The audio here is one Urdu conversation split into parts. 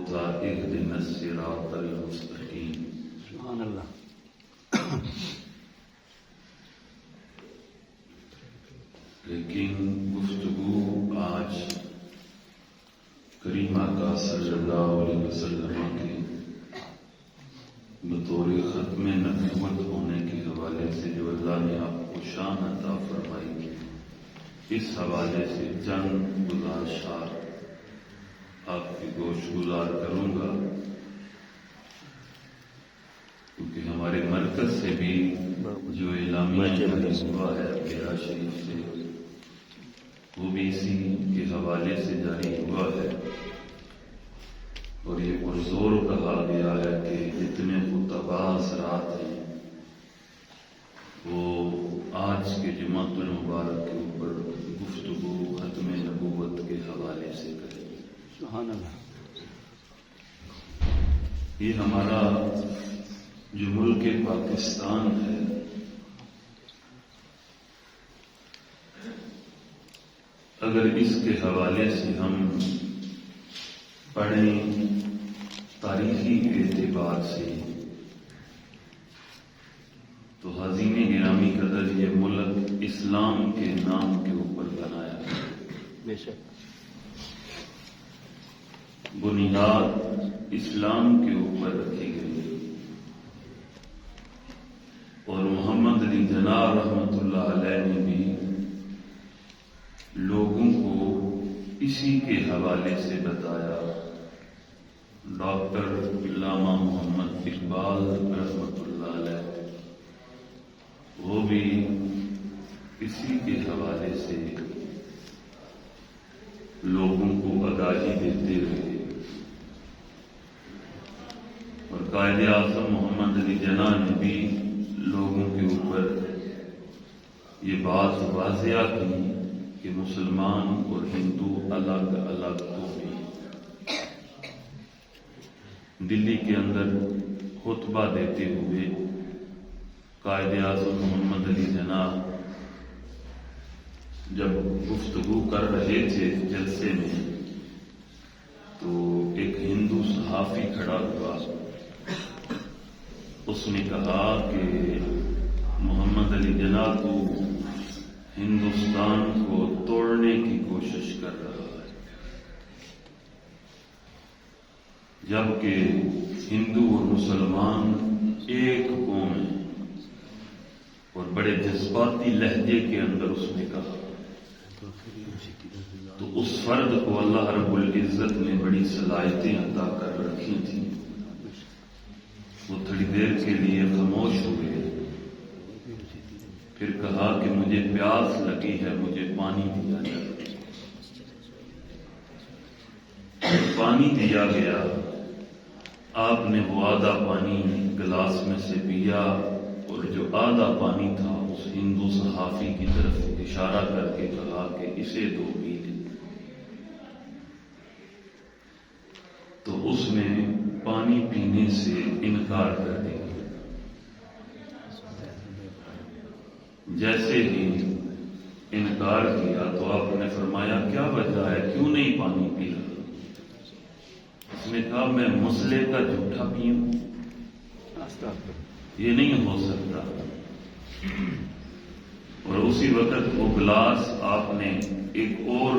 ہوتا اهدنا الصراط المستقیم. سبحان اللہ. لیکن گفتگو آج کریم آقا صلی اللہ علیہ وسلم کے بطور ختم نبوت ہونے کے حوالے سے جو اللہ نے آپ کو شان عطا فرمائی، اس حوالے سے چند گزارشات آپ کی گوش گزار کروں گا، کیونکہ ہمارے مرکز سے بھی جو اعلامیہ جاری ہوا ہے بیرا شریف سے، وہ بھی اسی کے حوالے سے جاری ہوا ہے، اور یہ پرزور کہا گیا ہے کہ جتنے خطبہ حضرات ہیں وہ آج کے جمعۃ المبارک کے اوپر گفتگو ختم نبوت کے حوالے سے کریں. سبحان اللہ. یہ ہمارا جو ملک پاکستان ہے، اگر اس کے حوالے سے ہم پڑھیں تاریخی اعتبار سے تو حزین گرامی قدر یہ ملک اسلام کے نام کے اوپر بنایا ہے. بے شک بنیاد اسلام کے اوپر رکھی گئی، اور محمد علی جناح رحمۃ اللہ علیہ نے بھی لوگوں کو اسی کے حوالے سے بتایا. ڈاکٹر علامہ محمد اقبال رحمۃ اللہ علیہ وہ بھی اسی کے حوالے سے لوگوں کو آگاہی دیتے رہے، اور قائد اعظم محمد علی جناح نے بھی لوگوں کے اوپر یہ بات واضح کی کہ مسلمان اور ہندو الگ الگ تو بھی. دلی کے اندر خطبہ دیتے ہوئے قائد اعظم محمد علی جناح جب گفتگو کر رہے تھے جلسے میں، تو ایک ہندو صحافی کھڑا ہوا، اس نے کہا کہ محمد علی جناح تو ہندوستان کو توڑنے کی کوشش کر رہا ہے، جبکہ ہندو اور مسلمان ایک قوم ہیں. اور بڑے جذباتی لہجے کے اندر اس نے کہا. تو اس فرد کو اللہ رب العزت نے بڑی صلاحیتیں عطا کر رکھی تھیں. وہ تھوڑی دیر کے لیے خاموش ہوئے، پھر کہا کہ مجھے پیاس لگی ہے، مجھے پانی دیا جائے. پانی دیا گیا، آپ نے وہ آدھا پانی گلاس میں سے پیا، اور جو آدھا پانی تھا اس ہندو صحافی کی طرف اشارہ کر کے کہا کہ اسے دو پی لے. تو اس نے پانی پینے سے انکار کر دیا. جیسے ہی انکار کیا تو آپ نے فرمایا کیا وجہ ہے، کیوں نہیں پانی پی رہا؟ اس نے کہا میں مسئلے کا جھوٹا پیوں، یہ نہیں ہو سکتا. اور اسی وقت وہ گلاس آپ نے ایک اور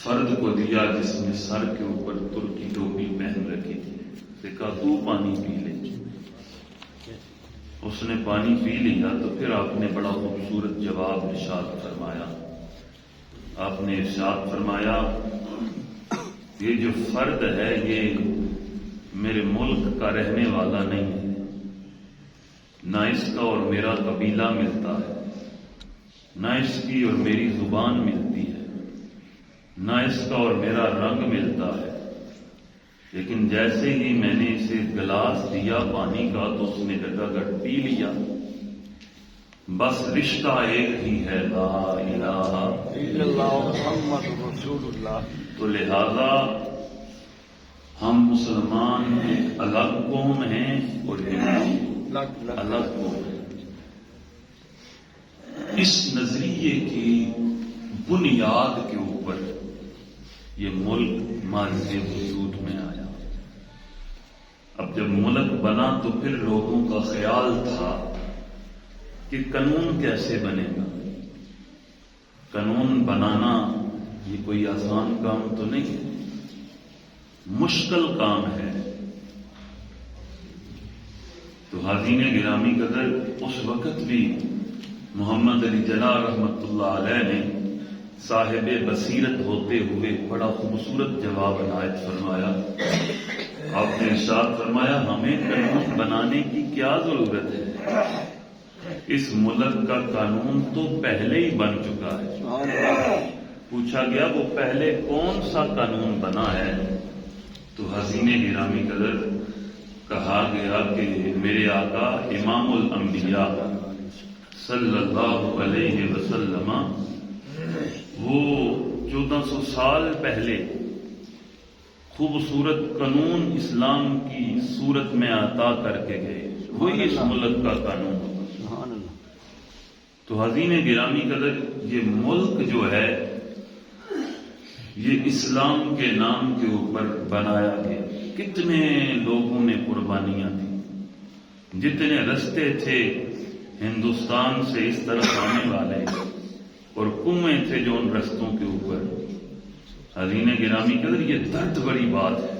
فرد کو دیا جس نے سر کے اوپر ترکی ٹوپی پہن رکھی تھی، کہا تو پانی پی لے. اس نے پانی پی لیا تو پھر آپ نے بڑا خوبصورت جواب ارشاد فرمایا. آپ نے ارشاد فرمایا یہ جو فرد ہے یہ میرے ملک کا رہنے والا نہیں ہے، نہ اس کا اور میرا قبیلہ ملتا ہے، نہ اس کی اور میری زبان ملتی ہے، نہ اس کا اور میرا رنگ ملتا ہے. لیکن جیسے ہی میں نے اسے گلاس دیا پانی کا تو اس نے گٹ پی لیا. بس رشتہ ایک ہی ہے، لا الہ الا اللہ محمد رسول اللہ. تو لہذا ہم مسلمان ایک الگ قوم ہیں اور ہندو الگ قوم ہیں. اس نظریے کی بنیاد کے اوپر یہ ملک ماضی وجود میں آیا۔ اب جب ملک بنا تو پھر لوگوں کا خیال تھا کہ قانون کیسے بنے گا۔ قانون بنانا یہ کوئی آسان کام تو نہیں ہے، مشکل کام ہے۔ تو حاضرین گرامی قدر، اس وقت بھی محمد علی جناح رحمت اللہ علیہ نے صاحب بصیرت ہوتے ہوئے بڑا خوبصورت جواب عنایت فرمایا۔ آپ نے ارشاد فرمایا ہمیں قانون بنانے کی کیا ضرورت ہے، اس ملک کا قانون تو پہلے ہی بن چکا ہے۔ پوچھا گیا وہ پہلے کون سا قانون بنا ہے، تو حسین گرامی قدر کہا گیا کہ میرے آقا امام الانبیاء صلی اللہ علیہ وسلم وہ 1400 سال پہلے خوبصورت قانون اسلام کی صورت میں عطا کر کے گئے، وہی اس ملک کا قانون۔ تو حاضرین گرامی قدر، یہ ملک جو ہے یہ اسلام کے نام کے اوپر بنایا گیا۔ کتنے لوگوں نے قربانیاں دی، جتنے رستے تھے ہندوستان سے اس طرف آنے والے اور کنویں تھے جو ان رستوں کے اوپر۔ حاضرین گرامی قدر، یہ درد بڑی بات ہے۔